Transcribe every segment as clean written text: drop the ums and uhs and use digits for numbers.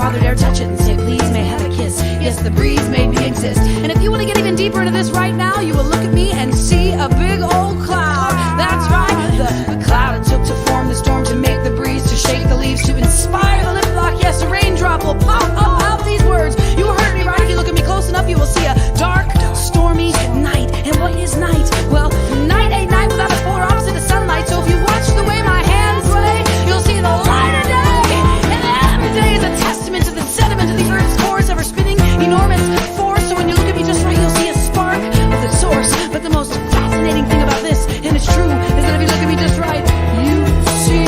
Father dare touch it and say, please may have a kiss. Yes, the breeze made me exist. And if you want to get even deeper into this right now, you will look at me and see a big old cloud. That's right, the cloud it took to form the storm, to make the breeze, to shake the leaves, to inspire the lip lock. Yes, a raindrop will pop up out these words. You heard me right. If you look at me close enough, you will see a dark, stormy night. And what is night? Well, night ain't night without a polar opposite of sunlight. So if you watch the way my hands sway, you'll see the light of day. And every day is a testament to the sediment of the earth's core, ever spinning enormous force. So when you look at me just right, you'll see a spark of the source. But the most fascinating thing about this, and it's true, is that if you look at me just right, you see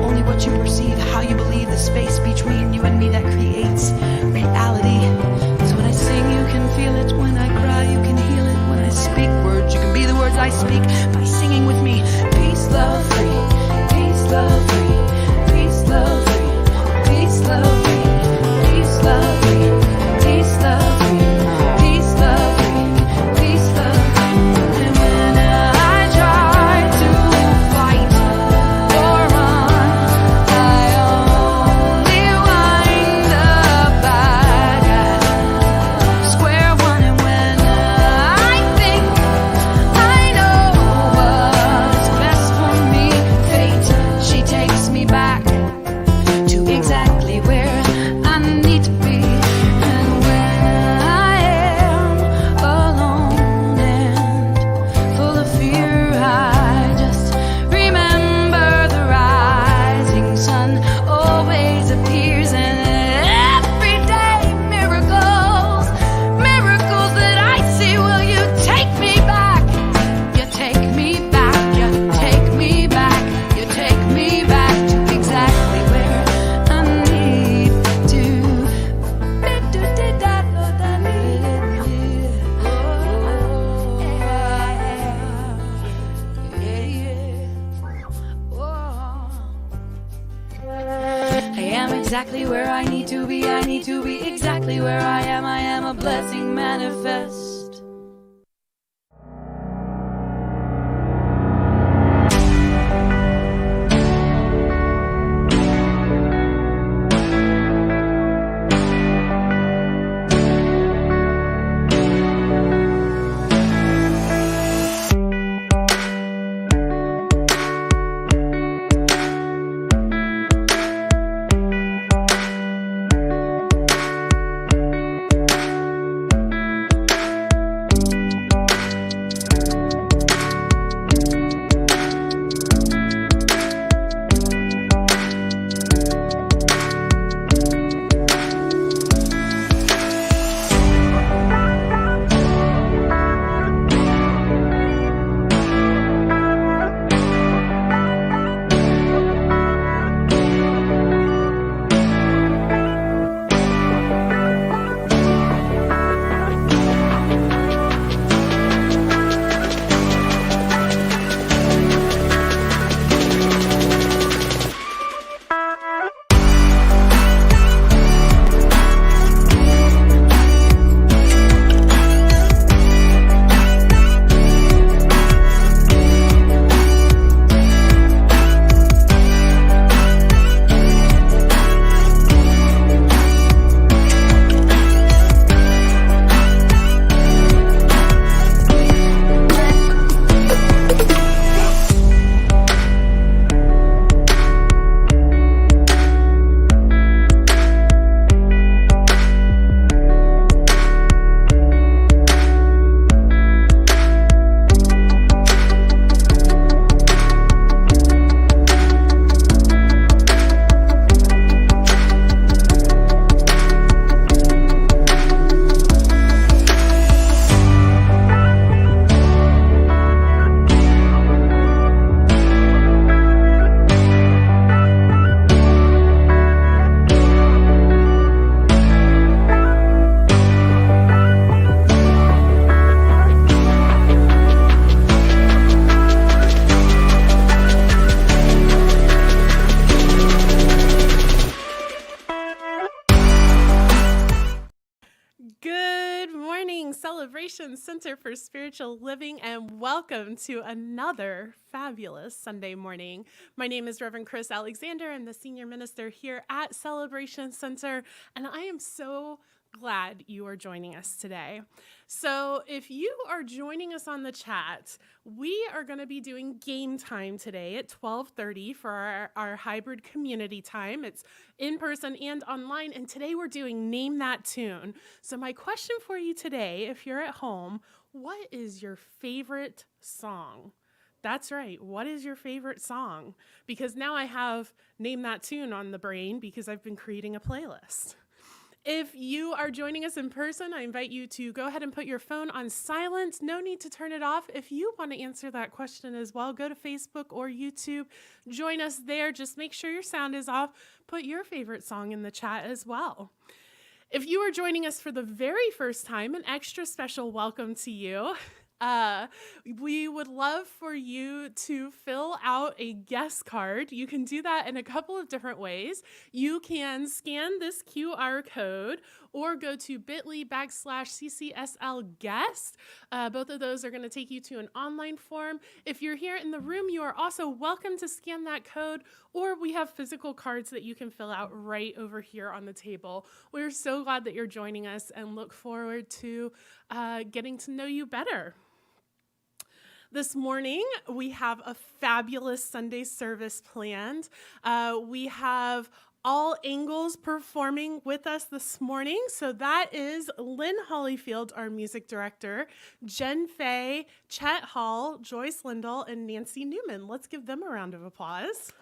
only what you perceive, how you believe, the space between you and me that creates reality. So when I sing, you can feel it. When I cry, you can heal it. When I speak words, you can be the words I speak by singing with me. Peace, love, free. Peace, love, free. Peace, love, free. Peace, love, free. Peace, love, free. Peace, love, free. Peace, love, free. Peace, love, free. And when I try to fight or run, I only wind up back at square one. And when I think I know what's best for me, fate, she takes me back to exactly where I need to be. And when I am alone and full of fear, I just remember the rising sun always appears. And every day miracles, miracles that I see. Will you take me back? You take me back, you take me back, you take me back to exactly where I need to be. I am exactly where I need to be. I need to be exactly where I am. I am a blessing manifest. Celebration Center for Spiritual Living, and welcome to another fabulous Sunday morning. My name is Reverend Kris Alexander. I'm the senior minister here at Celebration Center, and I am so glad you are joining us today. So if you are joining us on the chat, we are going to be doing game time today at 12:30 for our hybrid community time. It's in person and online, and today we're doing Name That Tune. So my question for you today, if you're at home, what is your favorite song? That's right. What is your favorite song? Because now I have Name That Tune on the brain because I've been creating a playlist. If you are joining us in person, I invite you to go ahead and put your phone on silent. No need to turn it off. If you want to answer that question as well, go to Facebook or YouTube. Join us there. Just make sure your sound is off. Put your favorite song in the chat as well. If you are joining us for the very first time, an extra special welcome to you. We would love for you to fill out a guest card. You can do that in a couple of different ways. You can scan this QR code or go to bit.ly/CCSL guest. Both of those are going to take you to an online form. If you're here in the room, you are also welcome to scan that code, or we have physical cards that you can fill out right over here on the table. We're so glad that you're joining us and look forward to getting to know you better. This morning, we have a fabulous Sunday service planned. We have all angles performing with us this morning. So that is Lynn Hollyfield, our music director, Jen Fay, Chet Hall, Joyce Lindell, and Nancy Newman. Let's give them a round of applause.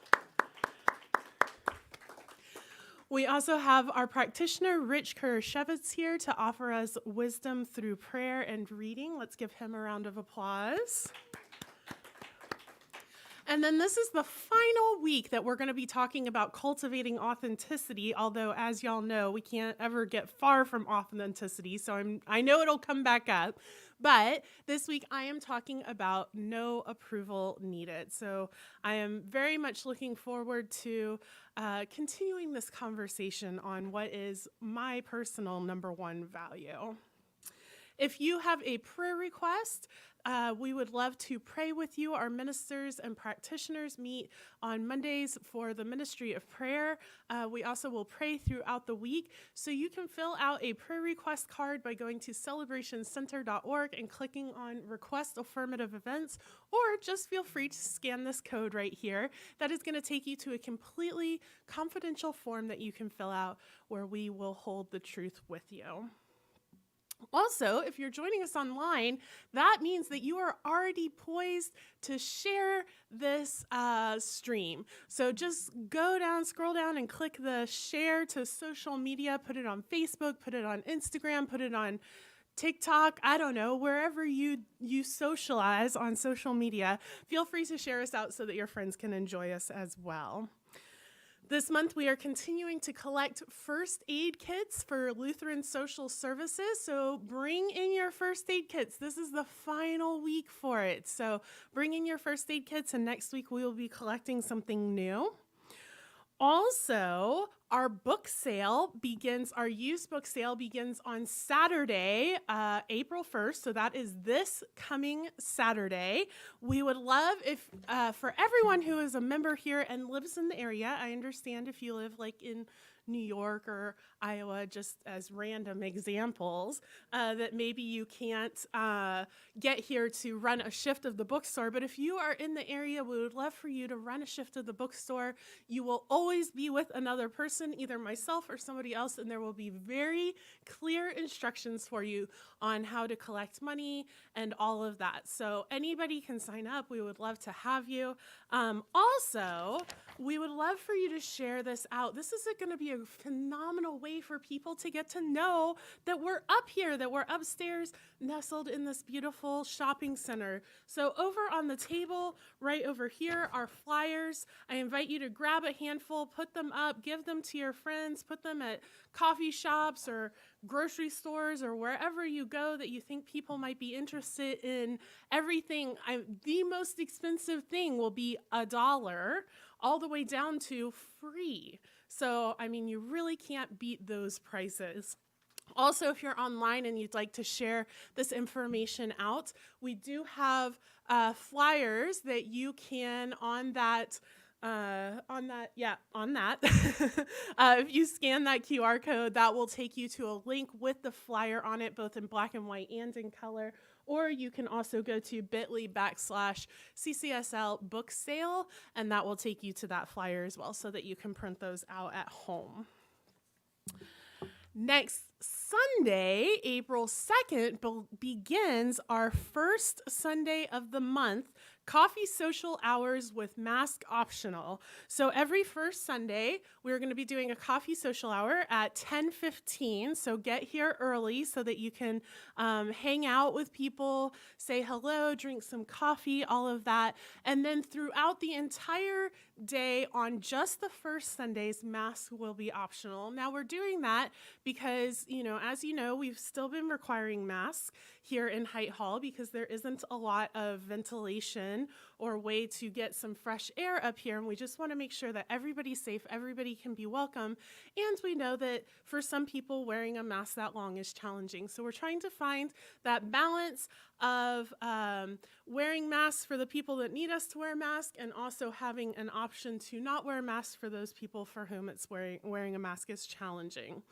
We also have our practitioner, Rich Kurasiewicz, here to offer us wisdom through prayer and reading. Let's give him a round of applause. And then this is the final week that we're going to be talking about cultivating authenticity, although as y'all know, we can't ever get far from authenticity, so I know it'll come back up. But this week I am talking about no approval needed. So I am very much looking forward to continuing this conversation on what is my personal number one value. If you have a prayer request, we would love to pray with you. Our ministers and practitioners meet on Mondays for the ministry of prayer. We also will pray throughout the week. So you can fill out a prayer request card by going to celebrationcenter.org and clicking on Request Affirmative Events, or just feel free to scan this code right here. That is going to take you to a completely confidential form that you can fill out where we will hold the truth with you. Also, if you're joining us online, that means that you are already poised to share this stream. So just scroll down and click the share to social media, put it on Facebook, put it on Instagram, put it on TikTok, I don't know, wherever you socialize on social media. Feel free to share us out so that your friends can enjoy us as well. This month, we are continuing to collect first aid kits for Lutheran Social Services, so bring in your first aid kits. This is the final week for it, so bring in your first aid kits, and next week we will be collecting something new. Also, our book sale begins, our used book sale begins on Saturday, April 1st. So that is this coming Saturday. We would love if, for everyone who is a member here and lives in the area, I understand if you live like in New York or Iowa, just as random examples, that maybe you can't get here to run a shift of the bookstore. But if you are in the area, we would love for you to run a shift of the bookstore. You will always be with another person, either myself or somebody else, and there will be very clear instructions for you on how to collect money and all of that. So anybody can sign up. We would love to have you. Also, we would love for you to share this out. This is going to be a phenomenal way for people to get to know that we're up here, that we're upstairs, nestled in this beautiful shopping center. So over on the table, right over here, are flyers. I invite you to grab a handful, put them up, give them to your friends, put them at coffee shops or grocery stores or wherever you go that you think people might be interested in everything. The most expensive thing will be $1 all the way down to free. So, I mean, you really can't beat those prices. Also, if you're online and you'd like to share this information out, we do have flyers that you can on that. If you scan that QR code, that will take you to a link with the flyer on it, both in black and white and in color. Or you can also go to bit.ly/CCSL book sale, and that will take you to that flyer as well so that you can print those out at home. Next Sunday, April 2nd, begins our first Sunday of the month, Coffee Social Hours with Mask Optional. So every first Sunday, we're going to be doing a coffee social hour at 10:15. So get here early so that you can hang out with people, say hello, drink some coffee, all of that. And then throughout the entire day on just the first Sundays, masks will be optional. Now we're doing that because, as you know, we've still been requiring masks here in Height Hall because there isn't a lot of ventilation or way to get some fresh air up here. And we just want to make sure that everybody's safe, everybody can be welcome. And we know that for some people, wearing a mask that long is challenging. So we're trying to find that balance of wearing masks for the people that need us to wear masks and also having an option to not wear masks for those people for whom it's wearing a mask is challenging.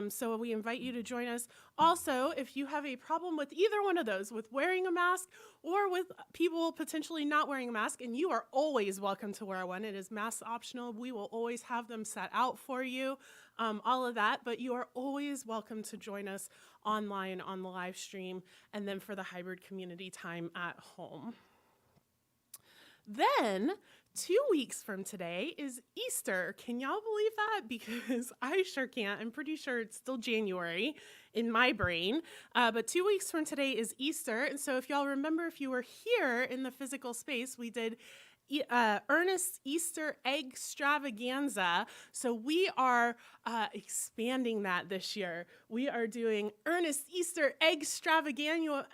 So we invite you to join us. Also, if you have a problem with either one of those, with wearing a mask or with people potentially not wearing a mask, and you are always welcome to wear one. It is mask optional. We will always have them set out for you, all of that, but you are always welcome to join us online on the live stream and then for the hybrid community time at home. Then 2 weeks from today is Easter. Can y'all believe that? Because I sure can't. I'm pretty sure it's still January in my brain. But 2 weeks from today is Easter. And so if y'all remember, if you were here in the physical space, we did Ernest's Easter Egg Extravaganza. So we are expanding that this year. We are doing Ernest's Easter Egg Extravaganza.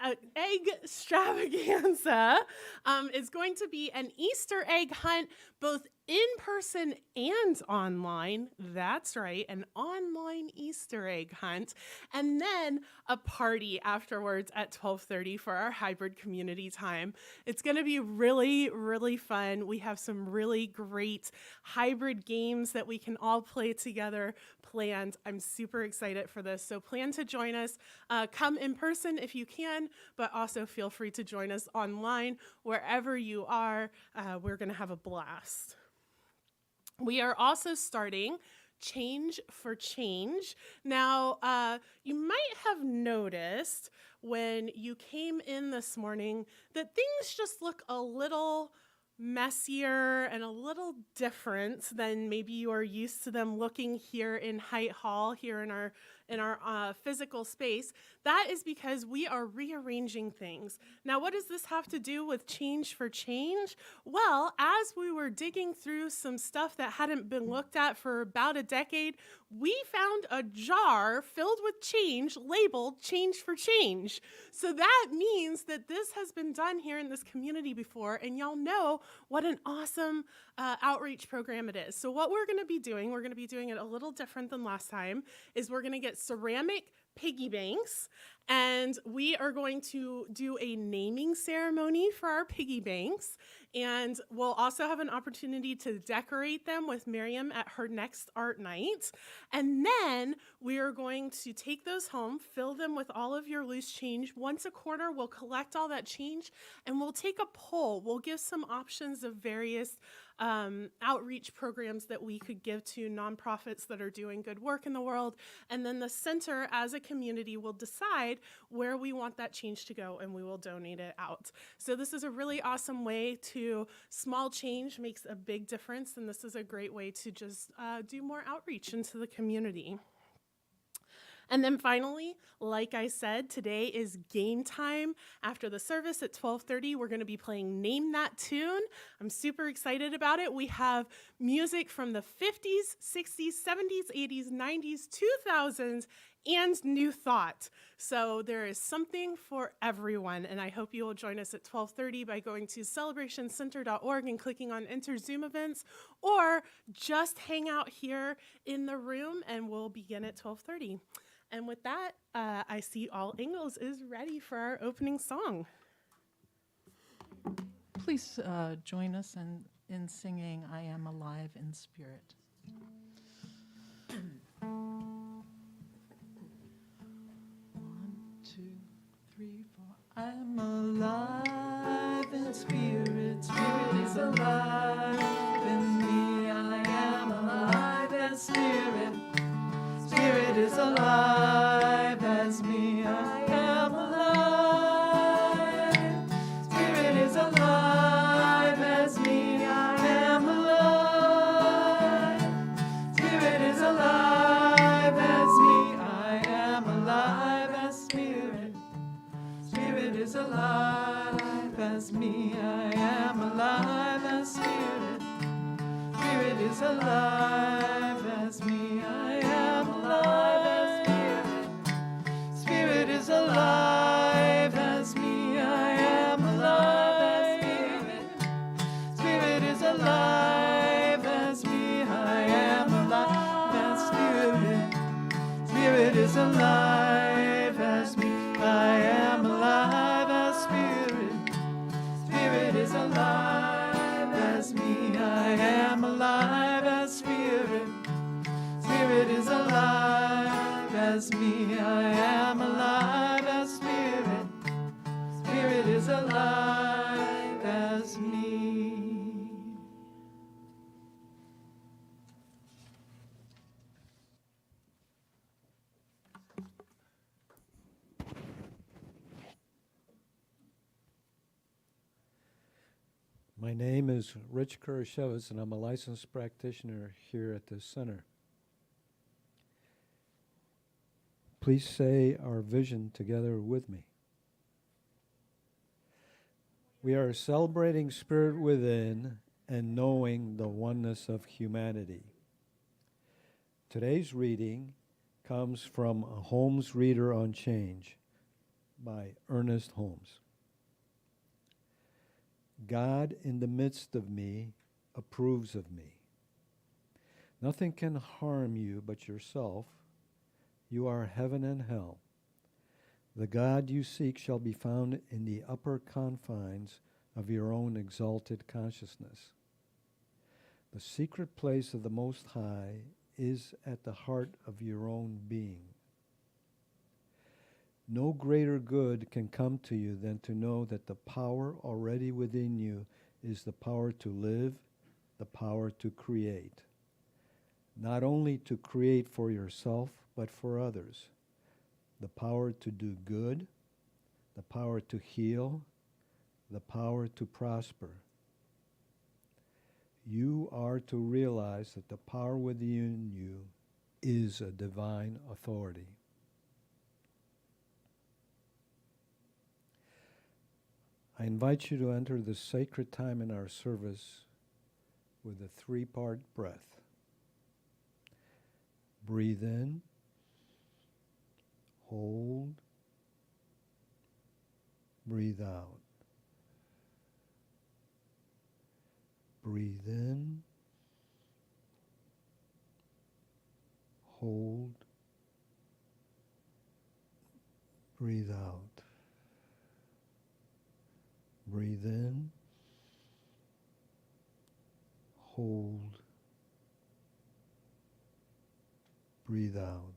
It's going to be an Easter egg hunt, both in person and online. That's right, an online Easter egg hunt. And then a party afterwards at 12:30 for our hybrid community time. It's going to be really, really fun. We have some really great hybrid games that we can all play together planned. I'm super excited for this. So plan to join us. Come in person if you can, but also feel free to join us online wherever you are. We're going to have a blast. We are also starting Change for Change. Now, you might have noticed when you came in this morning that things just look a little messier and a little different than maybe you are used to them looking here in Height Hall, here in our physical space. That is because we are rearranging things. Now, what does this have to do with Change for Change? Well, as we were digging through some stuff that hadn't been looked at for about a decade, we found a jar filled with change labeled Change for Change. So that means that this has been done here in this community before, and y'all know what an awesome outreach program it is. So what we're going to be doing it a little different than last time, is we're going to get ceramic piggy banks, and we are going to do a naming ceremony for our piggy banks, and we'll also have an opportunity to decorate them with Miriam at her next art night. And then we are going to take those home, fill them with all of your loose change. Once a quarter, we'll collect all that change, and we'll take a poll. We'll give some options of various outreach programs that we could give to nonprofits that are doing good work in the world. And then the center as a community will decide where we want that change to go, and we will donate it out. So this is a really awesome way to, small change makes a big difference, and this is a great way to just do more outreach into the community. And then finally, like I said, today is game time. After the service at 12:30, we're going to be playing Name That Tune. I'm super excited about it. We have music from the 50s, 60s, 70s, 80s, 90s, 2000s, and New Thought. So there is something for everyone, and I hope you will join us at 12:30 by going to celebrationcenter.org and clicking on Enter Zoom Events, or just hang out here in the room, and we'll begin at 12:30. And with that, I see All Angles is ready for our opening song. Please join us in singing I Am Alive in Spirit. 1, 2, 3, 4. I'm alive in spirit. Spirit is alive in me. I am alive as spirit. Spirit is alive as me. I am alive. Spirit is alive as me. I am alive. Spirit is alive as me. I am alive as spirit. Spirit is alive as me. I am alive as spirit. Spirit is alive as me. I am alive as spirit. Spirit is alive as me. I am alive as spirit. Spirit is alive as me. I am alive as spirit. Spirit is alive as me. I am alive as spirit. Spirit is alive as me. I am alive as spirit. Spirit is alive as me. I am alive as spirit. Spirit is alive as me. My name is Rich Kurasiewicz, and I'm a licensed practitioner here at this center. Please say our vision together with me. We are celebrating spirit within and knowing the oneness of humanity. Today's reading comes from a Holmes Reader on Change by Ernest Holmes. God in the midst of me approves of me. Nothing can harm you but yourself. You are heaven and hell. The God you seek shall be found in the upper confines of your own exalted consciousness. The secret place of the Most High is at the heart of your own being. No greater good can come to you than to know that the power already within you is the power to live, the power to create. Not only to create for yourself, but for others. The power to do good, the power to heal, the power to prosper. You are to realize that the power within you is a divine authority. I invite you to enter the sacred time in our service with a 3-part breath. Breathe in, hold, breathe out. Breathe in, hold, breathe out. Breathe in, hold, breathe out.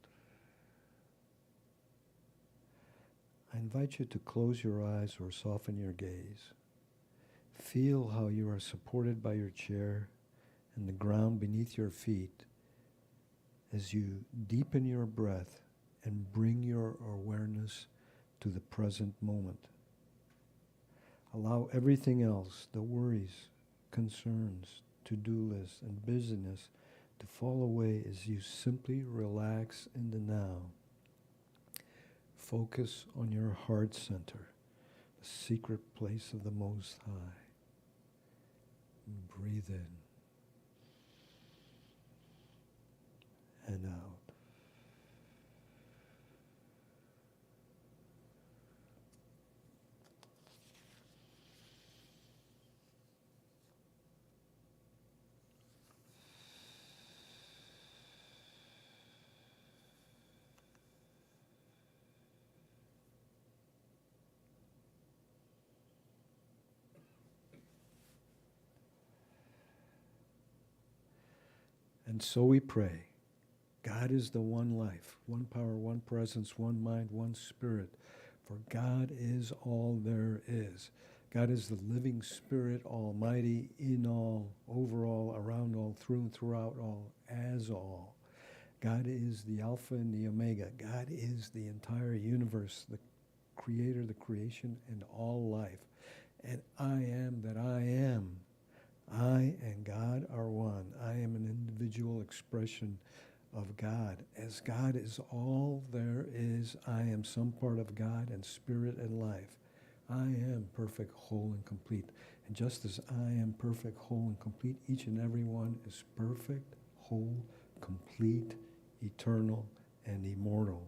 I invite you to close your eyes or soften your gaze. Feel how you are supported by your chair and the ground beneath your feet as you deepen your breath and bring your awareness to the present moment. Allow everything else, the worries, concerns, to-do lists, and busyness to fall away as you simply relax in the now. Focus on your heart center, the secret place of the Most High. And breathe in and out. And so we pray. God is the one life, one power, one presence, one mind, one spirit. For God is all there is. God is the living spirit, almighty, in all, over all, around all, through and throughout all, as all. God is the Alpha and the Omega. God is the entire universe, the creator, the creation, and all life. And I am that I am. I and God are one. I am an individual expression of God. As God is all there is, I am some part of God and spirit and life. I am perfect, whole, and complete. And just as I am perfect, whole, and complete, each and every one is perfect, whole, complete, eternal, and immortal.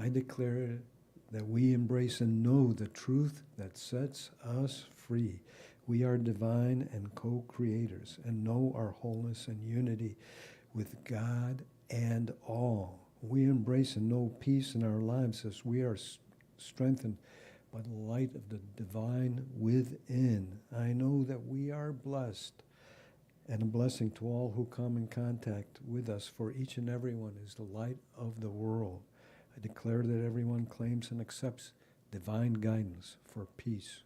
I declare that we embrace and know the truth that sets us free. We are divine and co-creators and know our wholeness and unity with God and all. We embrace and know peace in our lives as we are strengthened by the light of the divine within. I know that we are blessed and a blessing to all who come in contact with us, for each and every one is the light of the world. I declare that everyone claims and accepts divine guidance for peace,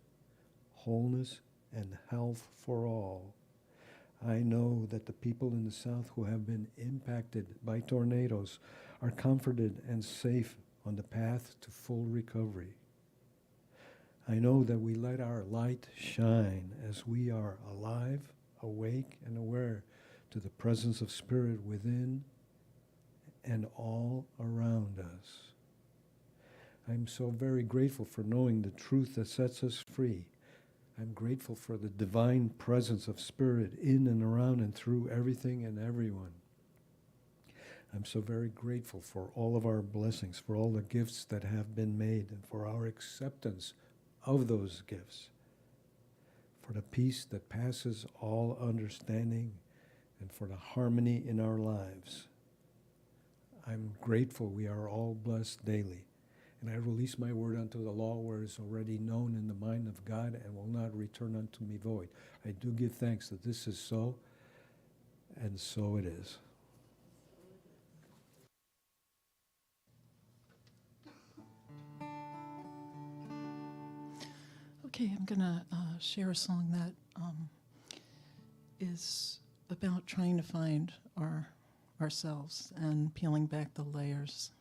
wholeness, and health for all. I know that the people in the South who have been impacted by tornadoes are comforted and safe on the path to full recovery. I know that we let our light shine as we are alive, awake, and aware to the presence of Spirit within and all around us. I'm so very grateful for knowing the truth that sets us free. I'm grateful for the divine presence of Spirit in and around and through everything and everyone. I'm so very grateful for all of our blessings, for all the gifts that have been made, and for our acceptance of those gifts, for the peace that passes all understanding, and for the harmony in our lives. I'm grateful we are all blessed daily. And I release my word unto the law where it is already known in the mind of God and will not return unto me void. I do give thanks that this is so, and so it is. Okay, I'm going to share a song that is about trying to find ourselves and peeling back the layers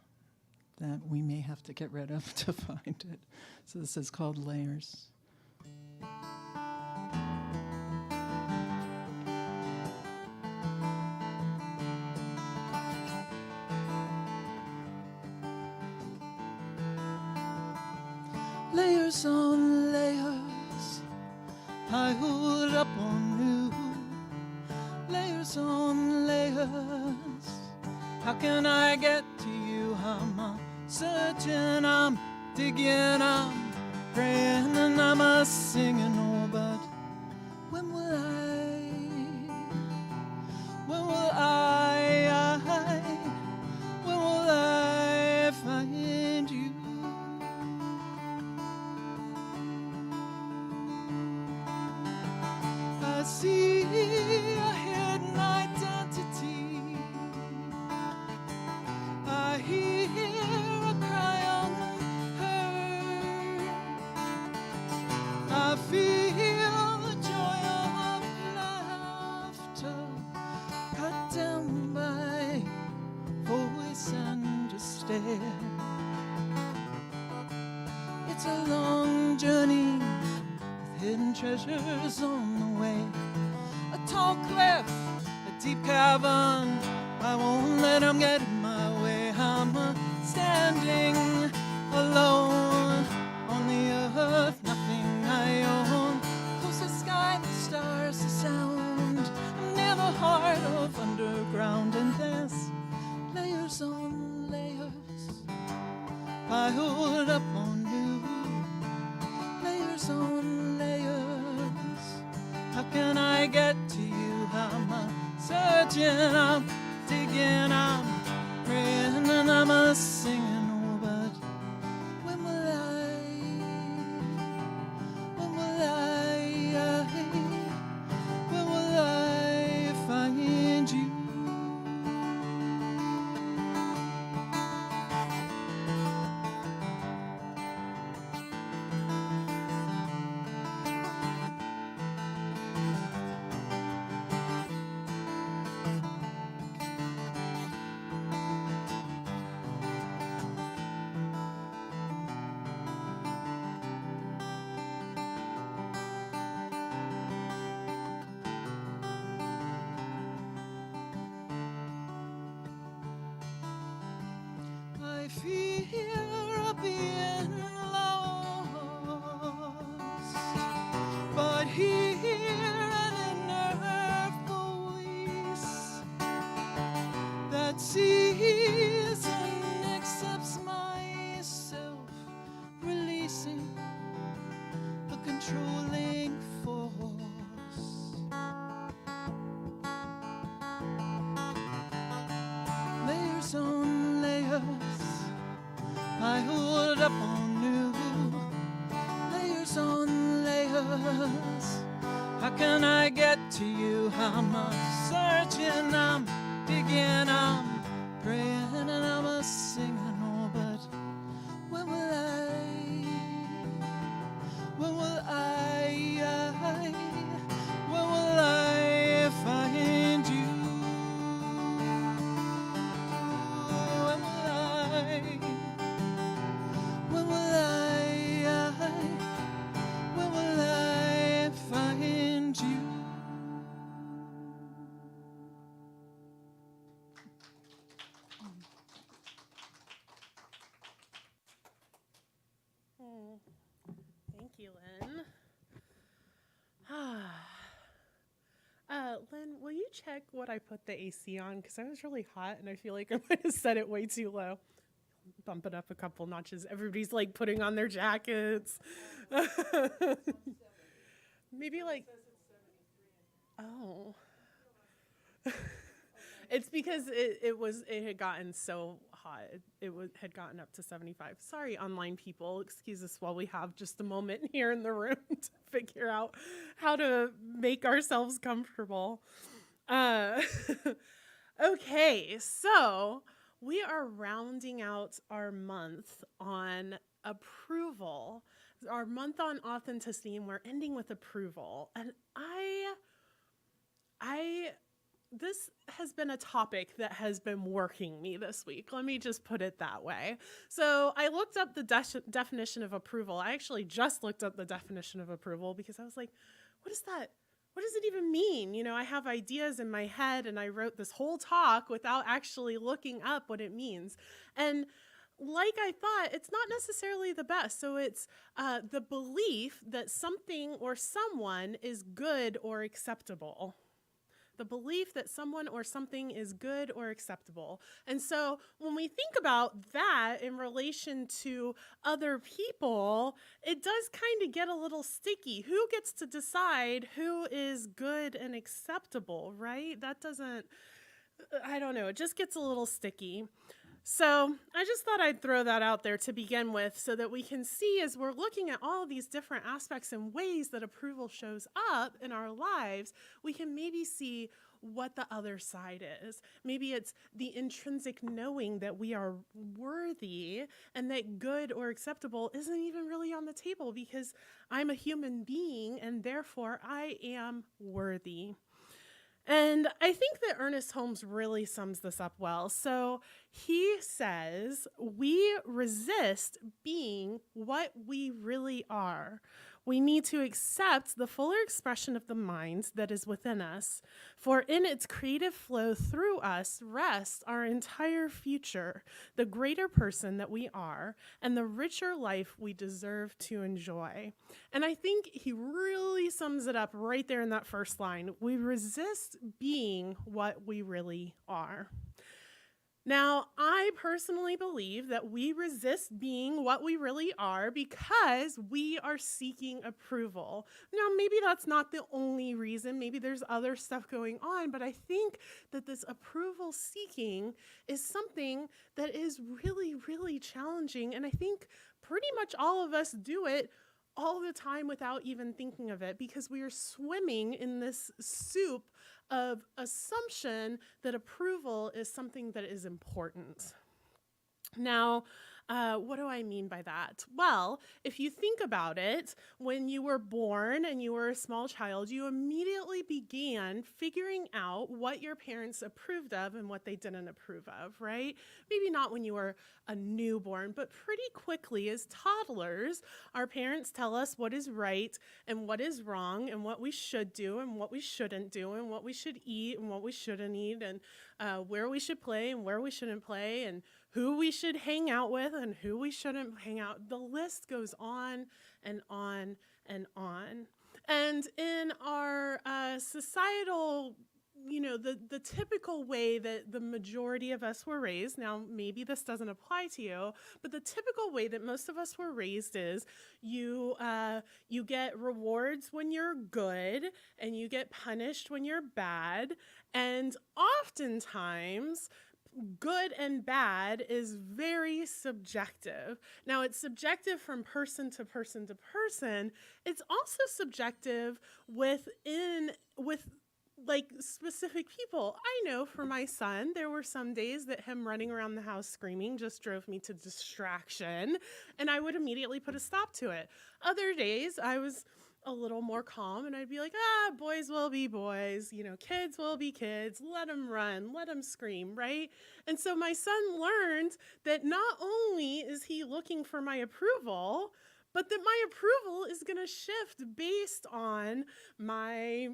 that we may have to get rid of to find it. So this is called Layers. Layers on layers piled up on you. Layers on layers. How can I get to you? I'm searching, I'm digging, I'm praying, and I'm singing. Oh, but when will I find you? I see a hidden identity. I hear a cry unheard. I feel the joy of laughter cut down by voice and a stare. It's a long journey with hidden treasures on the way. A tall cliff, a deep cavern, I won't let them get in my way. I'm standing alone on the earth, nothing I own. Close the sky, the stars, the sound. I'm near the heart of underground, and there's layers on layers piled up on you. Layers on layers. How can I get to you? I'm searching, I'm digging, I'm praying, and I'm singing. Oh, but when will I find you? fear of being lost, but here an inner voice that sees and accepts myself, releasing the controlling force. Layers on layers, I hold up on you. Layers on layers, how can I get to you? I'm searching, I'm digging, I'm praying, and I'm singing. Oh, but when will when will I find you? When will I find you? Thank you, Lynn. Lynn, will you check what I put the AC on? Because I was really hot and I feel like I might have set it way too low. Bump it up a couple notches. Everybody's like putting on their jackets. Maybe like, oh. It's because it had gotten so hot. It had gotten up to 75. Sorry, online people. Excuse us while we have just a moment here in the room to figure out how to make ourselves comfortable. Okay, so we are rounding out our month on approval, our month on authenticity, and we're ending with approval. And this has been a topic that has been working me this week. Let me just put it that way. So I looked up the definition of approval. I actually just looked up the definition of approval because I was like, what is that? What does it even mean? You know, I have ideas in my head and I wrote this whole talk without actually looking up what it means. And like I thought, it's not necessarily the best. So it's the belief that something or someone is good or acceptable. The belief that someone or something is good or acceptable. And so when we think about that in relation to other people, it does kind of get a little sticky. Who gets to decide who is good and acceptable, right? That doesn't, I don't know, it just gets a little sticky. So I just thought I'd throw that out there to begin with so that we can see as we're looking at all these different aspects and ways that approval shows up in our lives, we can maybe see what the other side is. Maybe it's the intrinsic knowing that we are worthy and that good or acceptable isn't even really on the table because I'm a human being and therefore I am worthy. And I think that Ernest Holmes really sums this up well. So he says, we resist being what we really are. We need to accept the fuller expression of the mind that is within us, for in its creative flow through us rests our entire future, the greater person that we are, and the richer life we deserve to enjoy. And I think he really sums it up right there in that first line. We resist being what we really are. Now, I personally believe that we resist being what we really are because we are seeking approval. Now, maybe that's not the only reason. Maybe there's other stuff going on, but I think that this approval seeking is something that is really, really challenging. And I think pretty much all of us do it all the time without even thinking of it because we are swimming in this soup of assumption that approval is something that is important. Now, what do I mean by that? Well, if you think about it, when you were born and you were a small child, you immediately began figuring out what your parents approved of and what they didn't approve of, right? Maybe not when you were a newborn, but pretty quickly as toddlers, our parents tell us what is right and what is wrong and what we should do and what we shouldn't do and what we should eat and what we shouldn't eat and where we should play and where we shouldn't play and who we should hang out with and who we shouldn't hang out. The list goes on and on and on. And in our societal, the typical way that the majority of us were raised, now maybe this doesn't apply to you, but the typical way that most of us were raised is you get rewards when you're good and you get punished when you're bad. And oftentimes, good and bad is very subjective. Now, it's subjective from person to person to person. It's also subjective with specific people. I know for my son, there were some days that him running around the house screaming just drove me to distraction, and I would immediately put a stop to it. Other days, I was a little more calm, and I'd be like, boys will be boys, kids will be kids, let them run, let them scream, right? And so my son learned that not only is he looking for my approval, but that my approval is going to shift based on my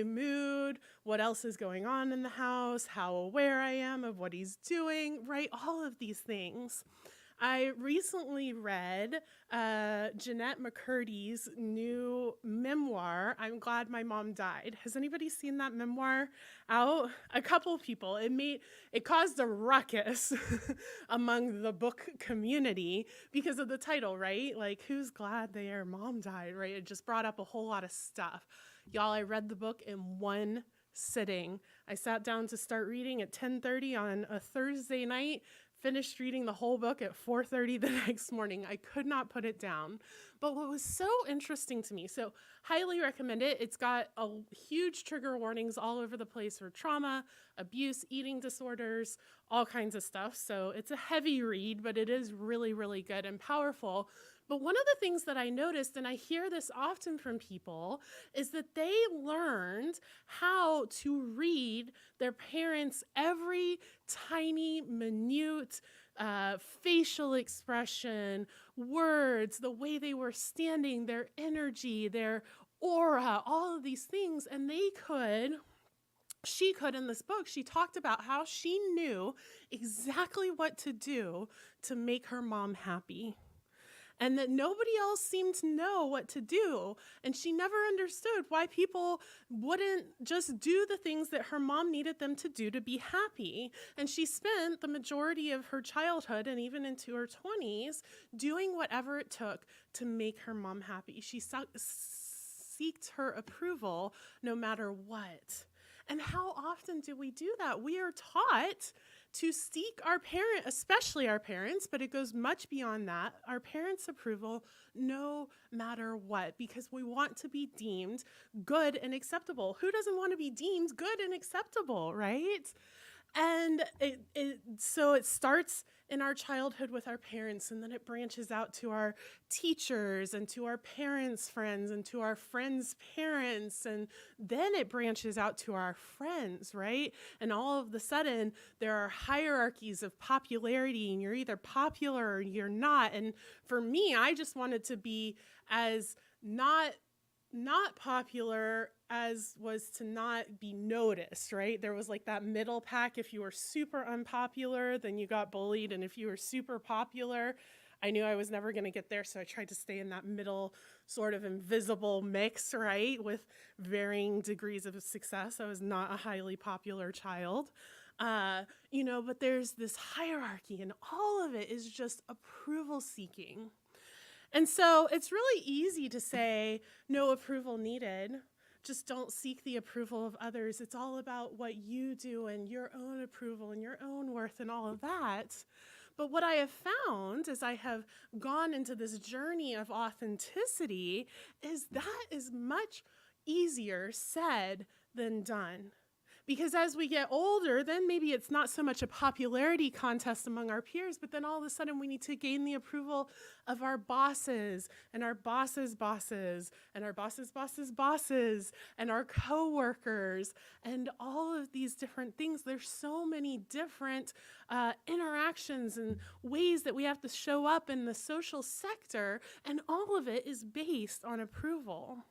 mood, what else is going on in the house, how aware I am of what he's doing, right? All of these things. I recently read Jeanette McCurdy's new memoir, I'm Glad My Mom Died. Has anybody seen that memoir out? A couple people. It caused a ruckus among the book community because of the title, right? Like, who's glad their mom died, right? It just brought up a whole lot of stuff. Y'all, I read the book in one sitting. I sat down to start reading at 10:30 on a Thursday night, finished reading the whole book at 4:30 the next morning. I could not put it down. But what was so interesting to me, so highly recommend it. It's got huge trigger warnings all over the place for trauma, abuse, eating disorders, all kinds of stuff. So it's a heavy read, but it is really, really good and powerful. But one of the things that I noticed, and I hear this often from people, is that they learned how to read their parents' every tiny, minute facial expression, words, the way they were standing, their energy, their aura, all of these things. And she could in this book, she talked about how she knew exactly what to do to make her mom happy. And that nobody else seemed to know what to do. And she never understood why people wouldn't just do the things that her mom needed them to do to be happy. And she spent the majority of her childhood and even into her 20s doing whatever it took to make her mom happy. She seeked her approval no matter what. And how often do we do that? We are taught to seek our parent, especially our parents, but it goes much beyond that, our parents' approval no matter what, because we want to be deemed good and acceptable. Who doesn't want to be deemed good and acceptable, right? And so it starts in our childhood with our parents, and then it branches out to our teachers and to our parents' friends and to our friends' parents, and then it branches out to our friends, right? And all of a sudden, there are hierarchies of popularity, and you're either popular or you're not. And for me, I just wanted to be as not popular as was to not be noticed, right? There was like that middle pack. If you were super unpopular, then you got bullied. And if you were super popular, I knew I was never going to get there. So I tried to stay in that middle sort of invisible mix, right? With varying degrees of success. I was not a highly popular child. But there's this hierarchy, and all of it is just approval seeking. And so it's really easy to say, no approval needed. Just don't seek the approval of others. It's all about what you do and your own approval and your own worth and all of that. But what I have found as I have gone into this journey of authenticity is that is much easier said than done. Because as we get older, then maybe it's not so much a popularity contest among our peers, but then all of a sudden we need to gain the approval of our bosses and our bosses' bosses and our bosses' bosses' bosses and our coworkers and all of these different things. There's so many different interactions and ways that we have to show up in the social sector, and all of it is based on approval.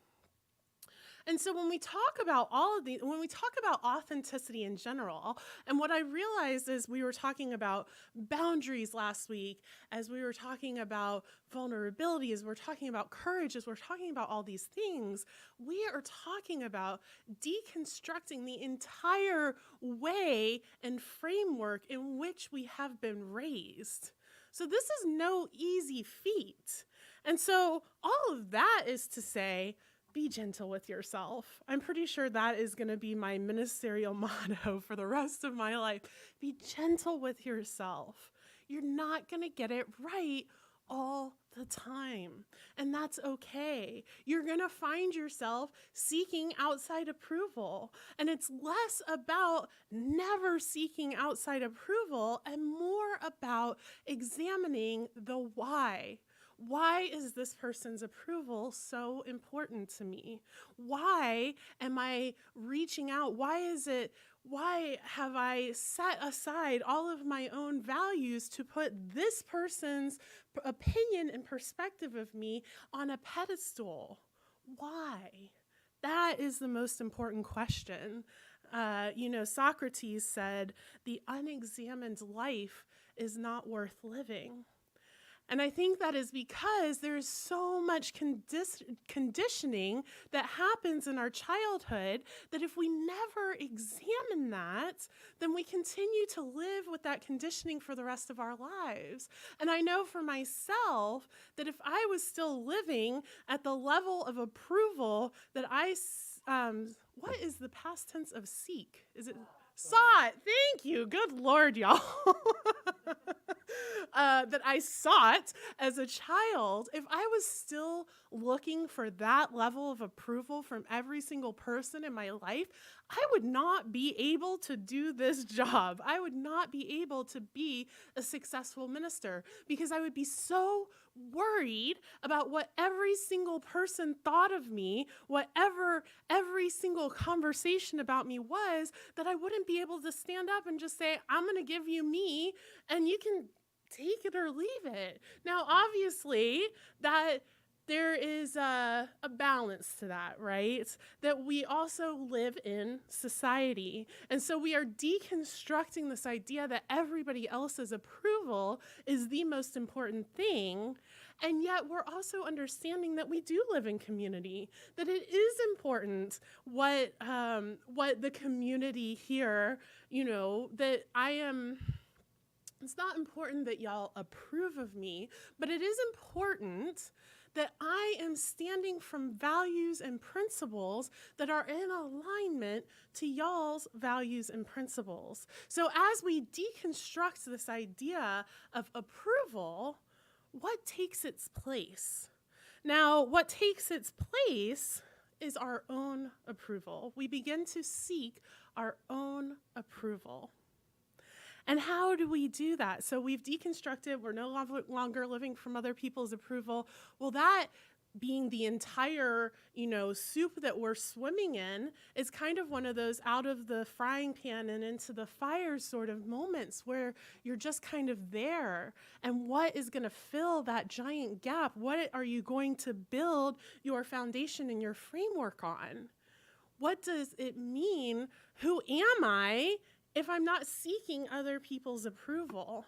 And so when we talk about when we talk about authenticity in general, and what I realized is we were talking about boundaries last week, as we were talking about vulnerability, as we're talking about courage, as we're talking about all these things, we are talking about deconstructing the entire way and framework in which we have been raised. So this is no easy feat. And so all of that is to say, be gentle with yourself. I'm pretty sure that is going to be my ministerial motto for the rest of my life. Be gentle with yourself. You're not going to get it right all the time, and that's okay. You're going to find yourself seeking outside approval, and it's less about never seeking outside approval and more about examining the why. Why is this person's approval so important to me? Why am I reaching out? Why have I set aside all of my own values to put this person's opinion and perspective of me on a pedestal? Why? That is the most important question. Socrates said, the unexamined life is not worth living. And I think that is because there's so much conditioning that happens in our childhood that if we never examine that, then we continue to live with that conditioning for the rest of our lives. And I know for myself that if I was still living at the level of approval that what is the past tense of seek? Is it sought? Thank you. Good Lord, y'all. That I sought as a child, if I was still looking for that level of approval from every single person in my life, I would not be able to do this job. I would not be able to be a successful minister because I would be so worried about what every single person thought of me, whatever every single conversation about me was, that I wouldn't be able to stand up and just say, I'm going to give you me and you can take it or leave it. Now, obviously, that there is a balance to that, right? That we also live in society. And so we are deconstructing this idea that everybody else's approval is the most important thing. And yet we're also understanding that we do live in community, that it is important what the community here, that it's not important that y'all approve of me, but it is important that I am standing from values and principles that are in alignment to y'all's values and principles. So as we deconstruct this idea of approval, what takes its place? Now, what takes its place is our own approval. We begin to seek our own approval. And how do we do that? So we've deconstructed, we're no longer living from other people's approval. Well, that being the entire, soup that we're swimming in is kind of one of those out of the frying pan and into the fire sort of moments where you're just kind of there. And what is going to fill that giant gap? What are you going to build your foundation and your framework on? What does it mean? Who am I if I'm not seeking other people's approval?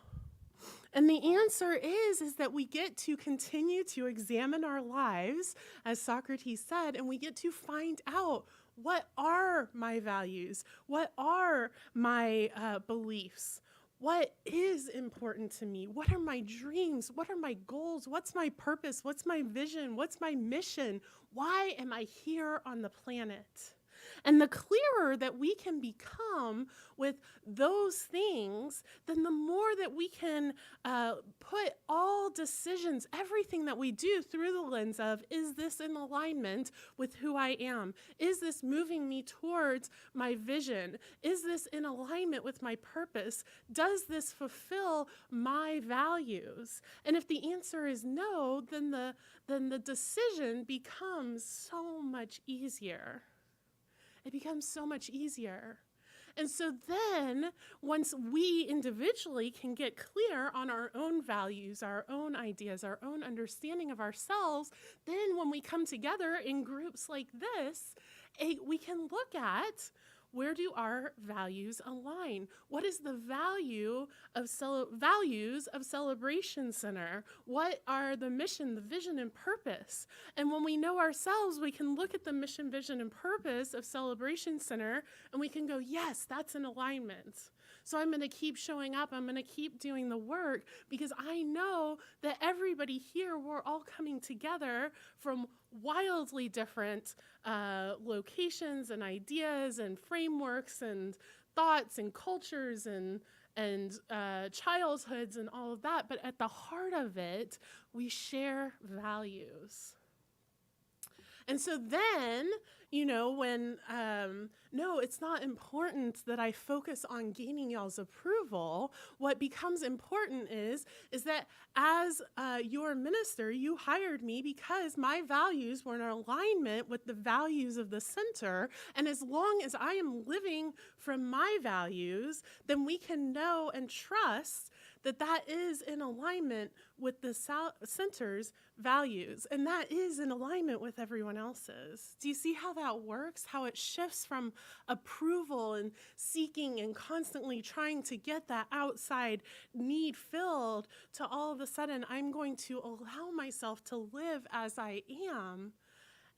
And the answer is that we get to continue to examine our lives, as Socrates said, and we get to find out, what are my values? What are my beliefs? What is important to me? What are my dreams? What are my goals? What's my purpose? What's my vision? What's my mission? Why am I here on the planet? And the clearer that we can become with those things, then the more that we can put all decisions, everything that we do through the lens of, is this in alignment with who I am? Is this moving me towards my vision? Is this in alignment with my purpose? Does this fulfill my values? And if the answer is no, then the decision becomes so much easier. It becomes so much easier. And so then, once we individually can get clear on our own values, our own ideas, our own understanding of ourselves, then when we come together in groups like this, we can look at, where do our values align? What is the values of Celebration Center? What are the mission, the vision, and purpose? And when we know ourselves, we can look at the mission, vision, and purpose of Celebration Center, and we can go, yes, that's in alignment. So I'm going to keep showing up. I'm going to keep doing the work because I know that everybody here, we're all coming together from wildly different locations and ideas and frameworks and thoughts and cultures and childhoods and all of that. But at the heart of it, we share values. And so then, when, no, it's not important that I focus on gaining y'all's approval. What becomes important is that as your minister, you hired me because my values were in alignment with the values of the center. And as long as I am living from my values, then we can know and trust that is in alignment with the center's values, and that is in alignment with everyone else's. Do you see how that works? How it shifts from approval and seeking and constantly trying to get that outside need filled to all of a sudden, I'm going to allow myself to live as I am.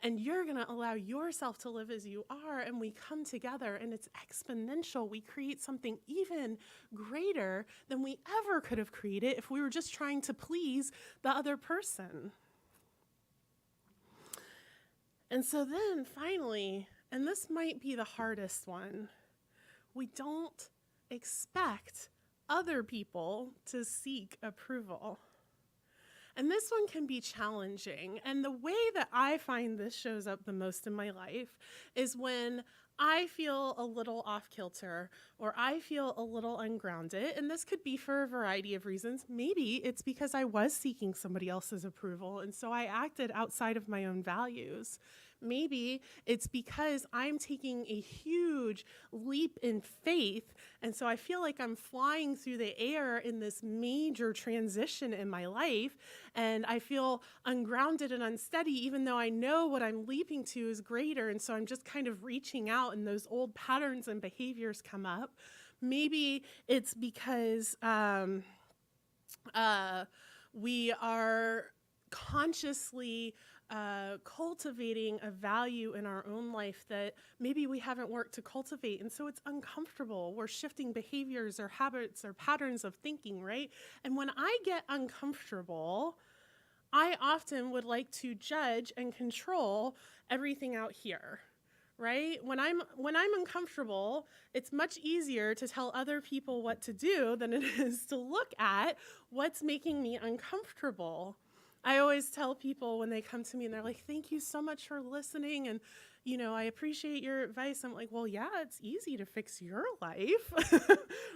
And you're going to allow yourself to live as you are, and we come together, and it's exponential. We create something even greater than we ever could have created if we were just trying to please the other person. And so then finally, and this might be the hardest one, we don't expect other people to seek approval. And this one can be challenging. And the way that I find this shows up the most in my life is when I feel a little off kilter or I feel a little ungrounded. And this could be for a variety of reasons. Maybe it's because I was seeking somebody else's approval, and so I acted outside of my own values. Maybe it's because I'm taking a huge leap in faith, and so I feel like I'm flying through the air in this major transition in my life, and I feel ungrounded and unsteady, even though I know what I'm leaping to is greater, and so I'm just kind of reaching out, and those old patterns and behaviors come up. Maybe it's because we are consciously cultivating a value in our own life that maybe we haven't worked to cultivate, and so it's uncomfortable. We're shifting behaviors or habits or patterns of thinking, right? And when I get uncomfortable, I often would like to judge and control everything out here, right? When I'm uncomfortable, it's much easier to tell other people what to do than it is to look at what's making me uncomfortable. I always tell people when they come to me and they're like, thank you so much for listening, and I appreciate your advice. I'm like, well, yeah, it's easy to fix your life,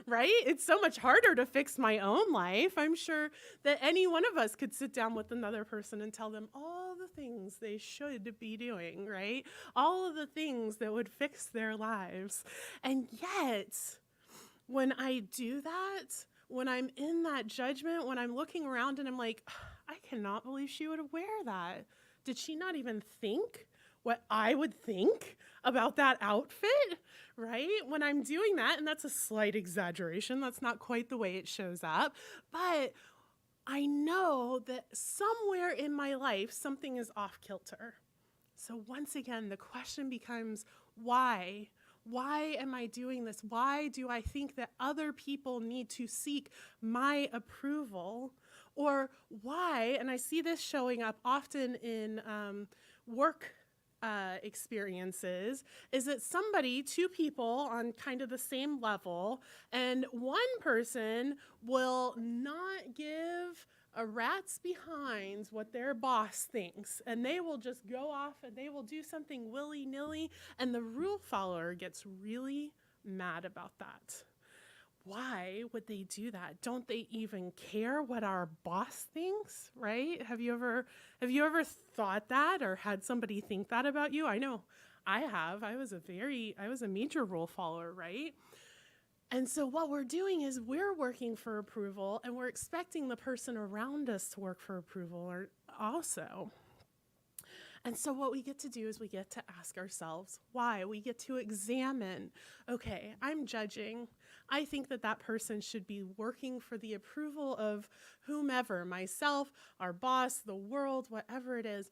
right? It's so much harder to fix my own life. I'm sure that any one of us could sit down with another person and tell them all the things they should be doing, right? All of the things that would fix their lives. And yet, when I do that, when I'm in that judgment, when I'm looking around and I'm like, I cannot believe she would wear that. Did she not even think what I would think about that outfit, right? When I'm doing that, and that's a slight exaggeration, that's not quite the way it shows up, but I know that somewhere in my life, something is off kilter. So once again, the question becomes, why? Why am I doing this? Why do I think that other people need to seek my approval? Or why, and I see this showing up often in work experiences, is that two people on kind of the same level, and one person will not give a rat's behinds what their boss thinks, and they will just go off and they will do something willy-nilly, and the rule follower gets really mad about that. Why would they do that? Don't they even care what our boss thinks, right? Have you ever thought that or had somebody think that about you? I know I have. I was a major rule follower, right? And so what we're doing is we're working for approval, and we're expecting the person around us to work for approval also. And so what we get to do is we get to ask ourselves why. We get to examine, okay, I'm judging. I think that that person should be working for the approval of whomever, myself, our boss, the world, whatever it is.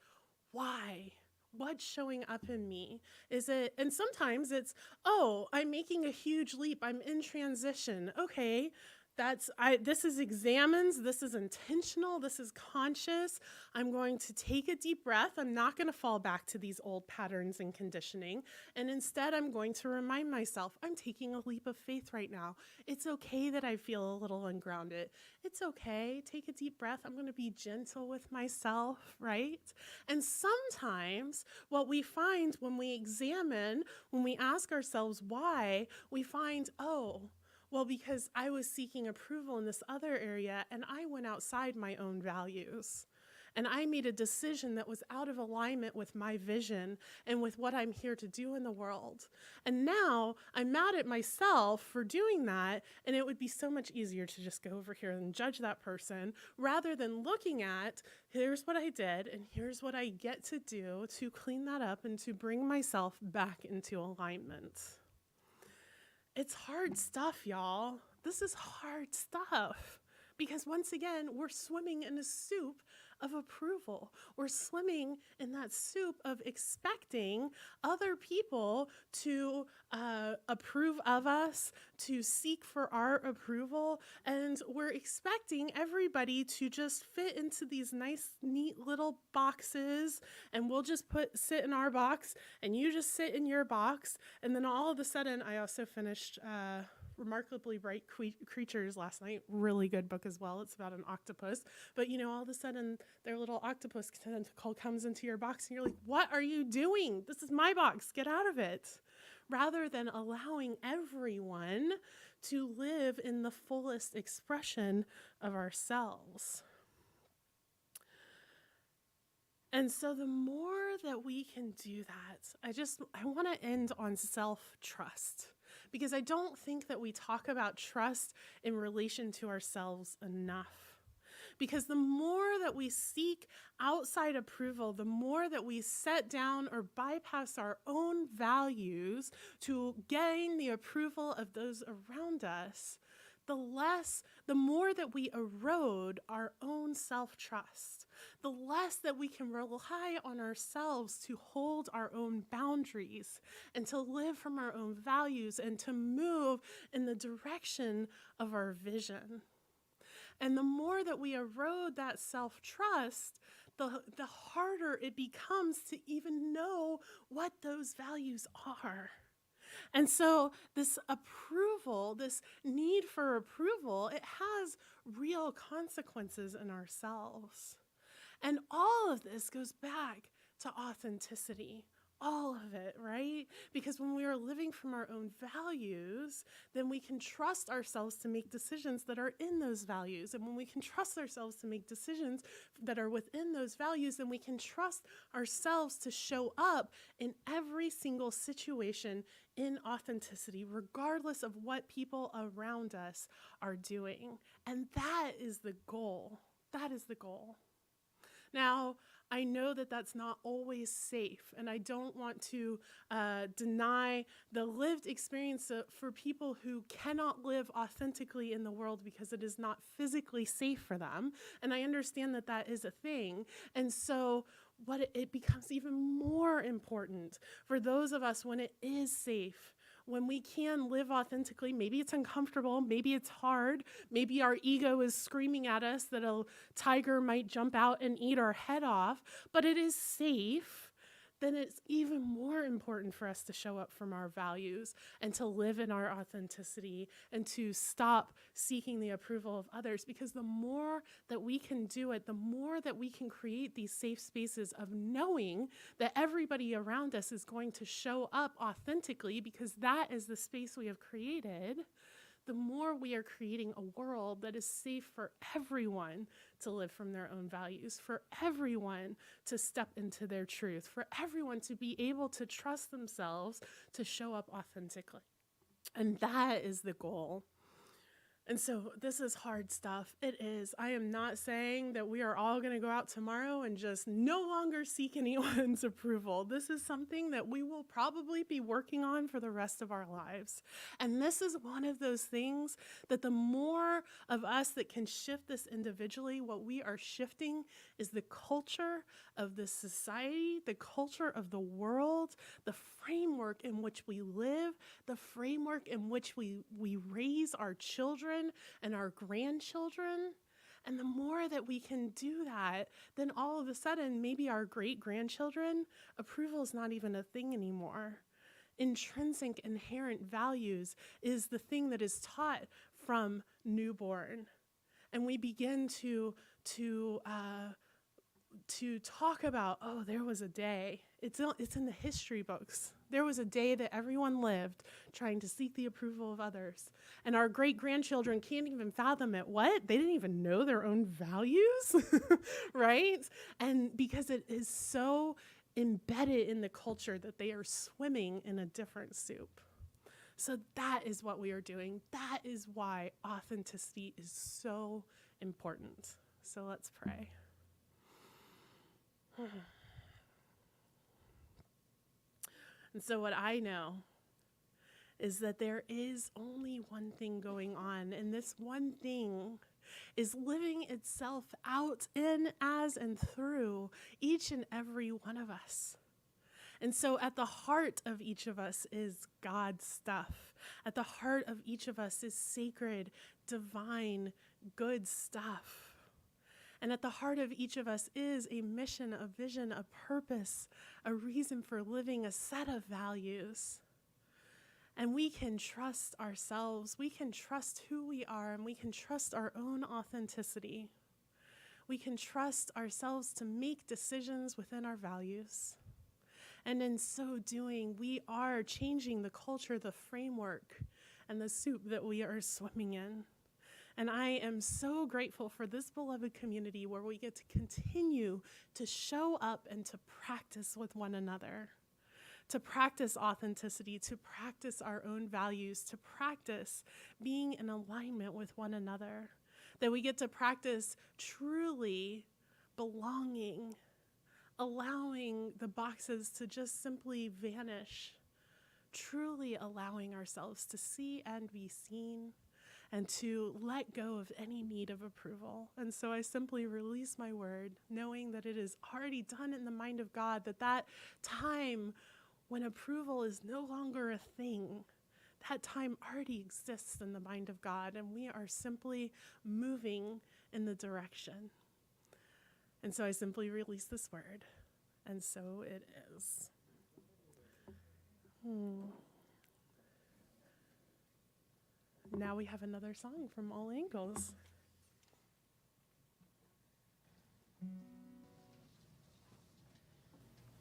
Why? What's showing up in me? Is it, and sometimes it's, oh, I'm making a huge leap. I'm in transition. Okay. This is examined, this is intentional, this is conscious. I'm going to take a deep breath. I'm not going to fall back to these old patterns and conditioning. And instead, I'm going to remind myself, I'm taking a leap of faith right now. It's okay that I feel a little ungrounded. It's okay. Take a deep breath. I'm going to be gentle with myself, right? And sometimes what we find when we examine, when we ask ourselves why, we find, oh, well, because I was seeking approval in this other area and I went outside my own values. And I made a decision that was out of alignment with my vision and with what I'm here to do in the world. And now I'm mad at myself for doing that, and it would be so much easier to just go over here and judge that person rather than looking at, here's what I did and here's what I get to do to clean that up and to bring myself back into alignment. It's hard stuff, y'all. This is hard stuff because once again, we're swimming in a soup of approval. We're swimming in that soup of expecting other people to approve of us, to seek for our approval, and we're expecting everybody to just fit into these nice, neat little boxes, and we'll just sit in our box, and you just sit in your box, and then all of a sudden, I also finished Remarkably Bright Creatures last night. Really good book as well. It's about an octopus. But, all of a sudden, their little octopus tentacle comes into your box, and you're like, what are you doing? This is my box. Get out of it. Rather than allowing everyone to live in the fullest expression of ourselves. And so the more that we can do that, I want to end on self-trust. Because I don't think that we talk about trust in relation to ourselves enough. Because the more that we seek outside approval, the more that we set down or bypass our own values to gain the approval of those around us, the more that we erode our own self-trust, the less that we can rely on ourselves to hold our own boundaries and to live from our own values and to move in the direction of our vision. And the more that we erode that self-trust, the harder it becomes to even know what those values are. And so this approval, this need for approval, it has real consequences in ourselves. And all of this goes back to authenticity. All of it, right? Because when we are living from our own values, then we can trust ourselves to make decisions that are in those values. And when we can trust ourselves to make decisions that are within those values, then we can trust ourselves to show up in every single situation in authenticity, regardless of what people around us are doing. And that is the goal. That is the goal. Now, I know that that's not always safe, and I don't want to deny the lived experience for people who cannot live authentically in the world because it is not physically safe for them, and I understand that that is a thing. And so it becomes even more important for those of us when it is safe, when we can live authentically. Maybe it's uncomfortable, maybe it's hard, maybe our ego is screaming at us that a tiger might jump out and eat our head off, but it is safe. Then it's even more important for us to show up from our values and to live in our authenticity and to stop seeking the approval of others, because the more that we can do it, the more that we can create these safe spaces of knowing that everybody around us is going to show up authentically, because that is the space we have created, the more we are creating a world that is safe for everyone to live from their own values, for everyone to step into their truth, for everyone to be able to trust themselves to show up authentically. And that is the goal. And so this is hard stuff. It is. I am not saying that we are all going to go out tomorrow and just no longer seek anyone's approval. This is something that we will probably be working on for the rest of our lives. And this is one of those things that the more of us that can shift this individually, what we are shifting is the culture of the society, the culture of the world, the framework in which we live, the framework in which we raise our children and our grandchildren. And the more that we can do that, then all of a sudden, maybe our great-grandchildren, approval is not even a thing anymore. Intrinsic, inherent values is the thing that is taught from newborn. And we begin to talk about, oh, there was a day. It's in the history books. There was a day that everyone lived trying to seek the approval of others. And our great-grandchildren can't even fathom it. What? They didn't even know their own values, right? And because it is so embedded in the culture that they are swimming in a different soup. So that is what we are doing. That is why authenticity is so important. So let's pray. And so what I know is that there is only one thing going on, and this one thing is living itself out in, as, and through each and every one of us. And so at the heart of each of us is God's stuff. At the heart of each of us is sacred, divine, good stuff. And at the heart of each of us is a mission, a vision, a purpose, a reason for living, a set of values. And we can trust ourselves, we can trust who we are, and we can trust our own authenticity. We can trust ourselves to make decisions within our values. And in so doing, we are changing the culture, the framework, and the soup that we are swimming in. And I am so grateful for this beloved community where we get to continue to show up and to practice with one another, to practice authenticity, to practice our own values, to practice being in alignment with one another, that we get to practice truly belonging, allowing the boxes to just simply vanish, truly allowing ourselves to see and be seen, and to let go of any need of approval. And so I simply release my word, knowing that it is already done in the mind of God, that time when approval is no longer a thing, that time already exists in the mind of God, and we are simply moving in the direction. And so I simply release this word, and so it is. Now we have another song from All Angles.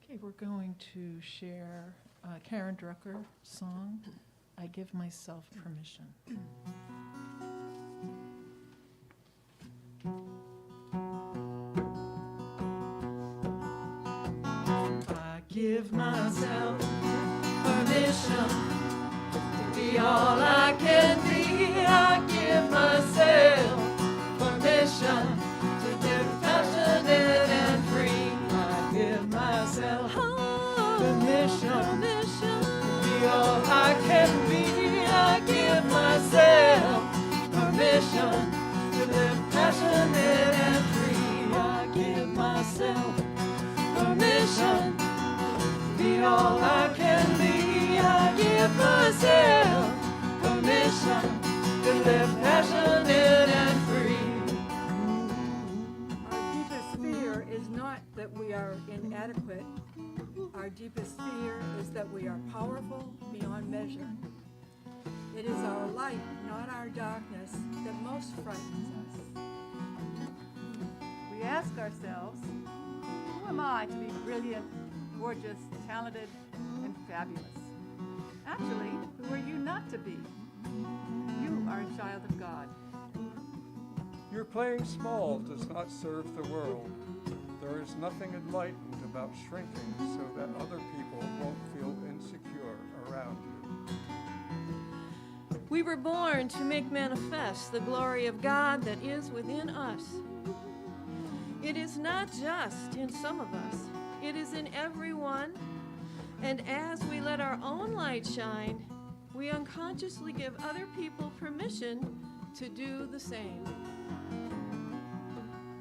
Okay, we're going to share Karen Drucker's song, I Give Myself Permission. I give myself permission to be all I can be. I give myself permission to live passionate and free. I give myself permission to be all I can be. I give myself permission to live passionate and free. I give myself permission to be all I can be. I give myself permission to live passionate and free. Our deepest fear is not that we are inadequate. Our deepest fear is that we are powerful beyond measure. It is our light, not our darkness, that most frightens us. We ask ourselves, who am I to be brilliant, gorgeous, talented, and fabulous? Actually, who are you not to be? You are a child of God. Your playing small does not serve the world. There is nothing enlightened about shrinking so that other people won't feel insecure around you. We were born to make manifest the glory of God that is within us. It is not just in some of us, it is in everyone. And as we let our own light shine, we unconsciously give other people permission to do the same.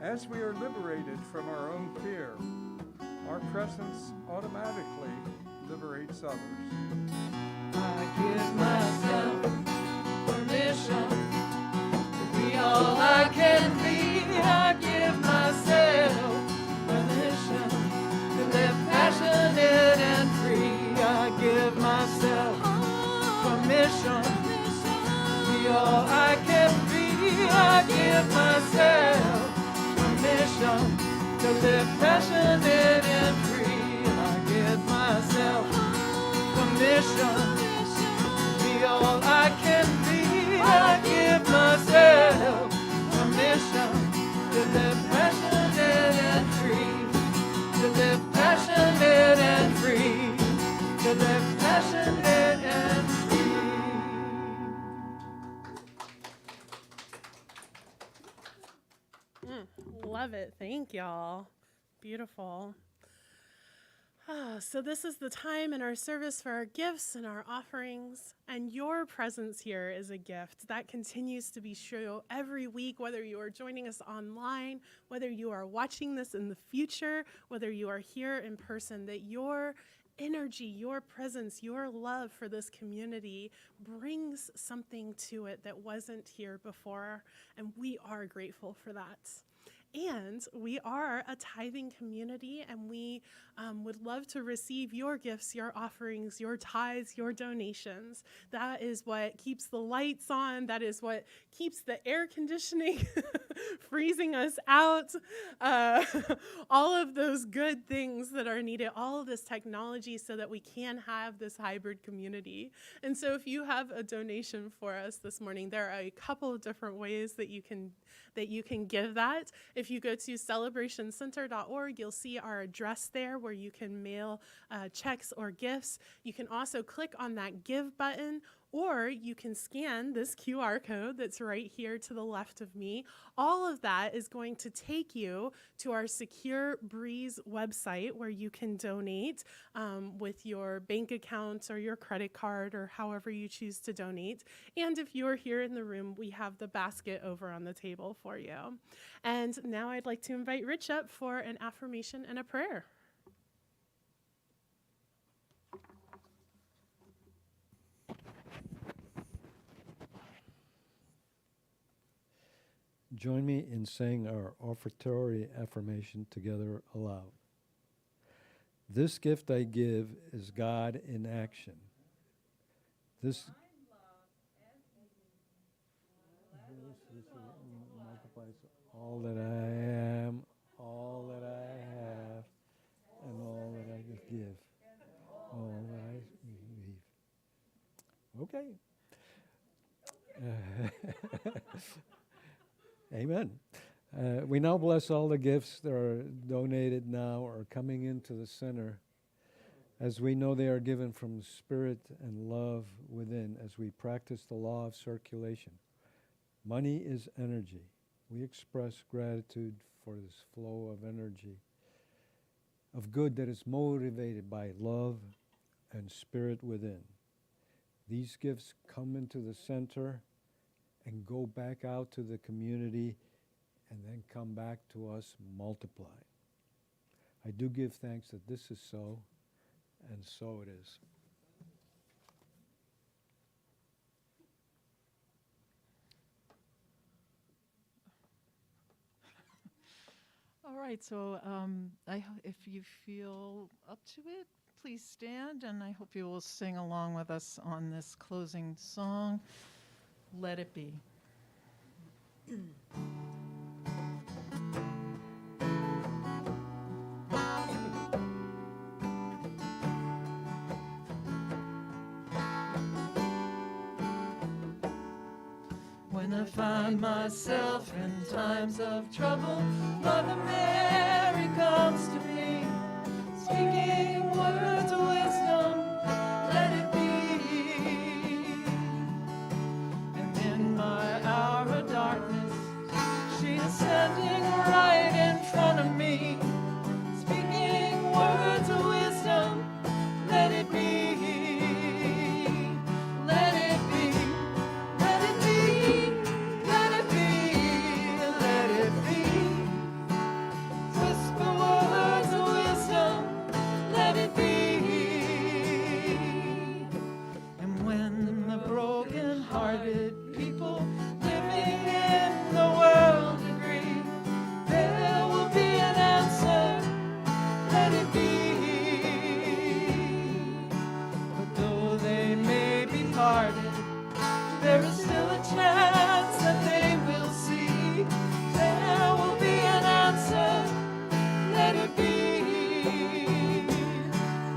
As we are liberated from our own fear, our presence automatically liberates others. I give myself permission to be all I can be. I give myself permission to live passionate and free. I give myself permission to be all I can be. I give myself permission to live passionate and free. I give myself permission to be all I can be. I give myself permission to live passionate and free. To live passionate and free. To live passionate and free. Love it. Thank y'all. Beautiful. So this is the time in our service for our gifts and our offerings, and your presence here is a gift that continues to be true every week, whether you are joining us online, whether you are watching this in the future, whether you are here in person, that your energy, your presence, your love for this community brings something to it that wasn't here before, and we are grateful for that. And we are a tithing community, and we would love to receive your gifts, your offerings, your tithes, your donations. That is what keeps the lights on. That is what keeps the air conditioning freezing us out. All of those good things that are needed, all of this technology so that we can have this hybrid community. And so if you have a donation for us this morning, there are a couple of different ways that you can give that. If you go to celebrationcenter.org, you'll see our address there where you can mail checks or gifts. You can also click on that give button, or you can scan this QR code that's right here to the left of me. All of that is going to take you to our Secure Breeze website where you can donate with your bank account or your credit card or however you choose to donate. And if you're here in the room, we have the basket over on the table for you. And now I'd like to invite Rich up for an affirmation and a prayer. Join me in saying our offertory affirmation together aloud. This gift I give is God in action. This multiplies all that I am, all that I have, and all that I give. All that I leave. Okay. Amen. We now bless all the gifts that are donated now or coming into the center, as we know they are given from spirit and love within as we practice the law of circulation. Money is energy. We express gratitude for this flow of energy, of good that is motivated by love and spirit within. These gifts come into the center and go back out to the community and then come back to us multiplied. I do give thanks that this is so, and so it is. All right, so if you feel up to it, please stand, and I hope you will sing along with us on this closing song, Let It Be. When I find myself in times of trouble, Mother Mary comes to me, speaking words of wisdom, let it be. hearted people living in the world agree there will be an answer, let it be. But though they may be parted, there is still a chance that they will see there will be an answer, let it be.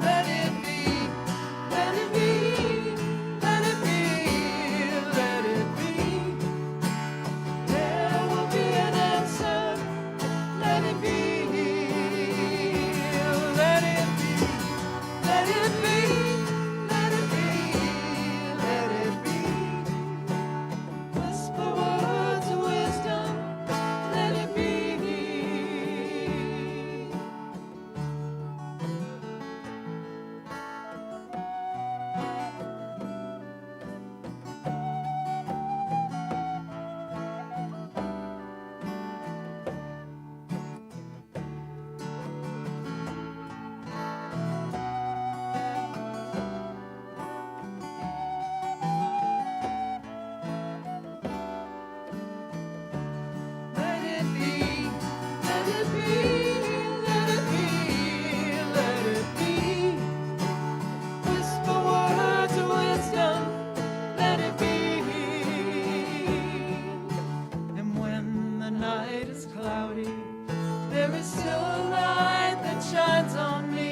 Let it be, let it be, let it be, let it be. There will be an answer, let it be. Let it be, let it be, let it be, let it be. Whisper words of wisdom, let it be. Let it be, let it be, let it be, let it be. Whisper words of wisdom, let it be. And when the night is cloudy, there is still a light that shines on me.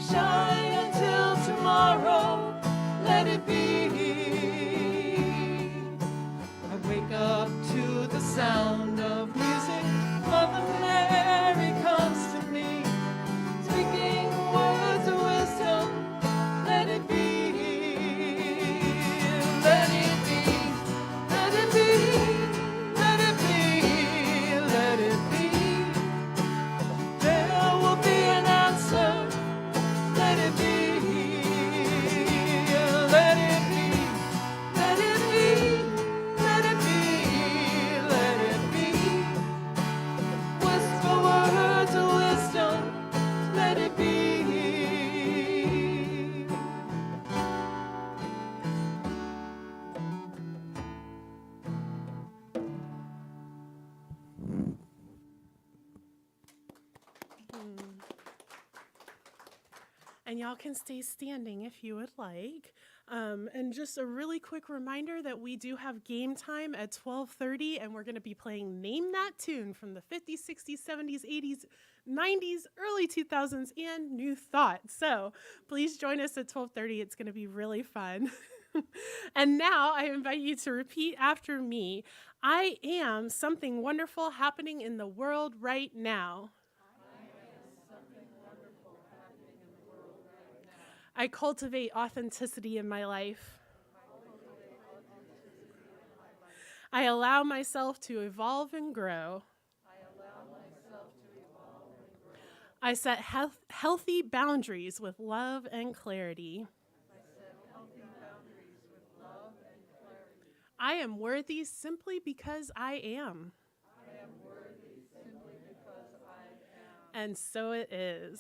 Shine until tomorrow, let it be. I wake up to the sound of music. Mother Mary comes to me, speaking words of wisdom. Let it be. Let it be. Let it be. Let it be. Let it be. There will be an answer. Let it be. Let it be. Let it be. Let it be. Let it be. Whisper words of wisdom. Let it be. And y'all can stay standing if you would like. And just a really quick reminder that we do have game time at 12:30, and we're going to be playing Name That Tune from the 50s, 60s, 70s, 80s, 90s, early 2000s, and New Thought. So please join us at 12:30. It's going to be really fun. And now I invite you to repeat after me. I am something wonderful happening in the world right now. I cultivate authenticity in my life. I allow myself to evolve and grow. I set healthy boundaries with love and clarity. I am worthy simply because I am. And so it is.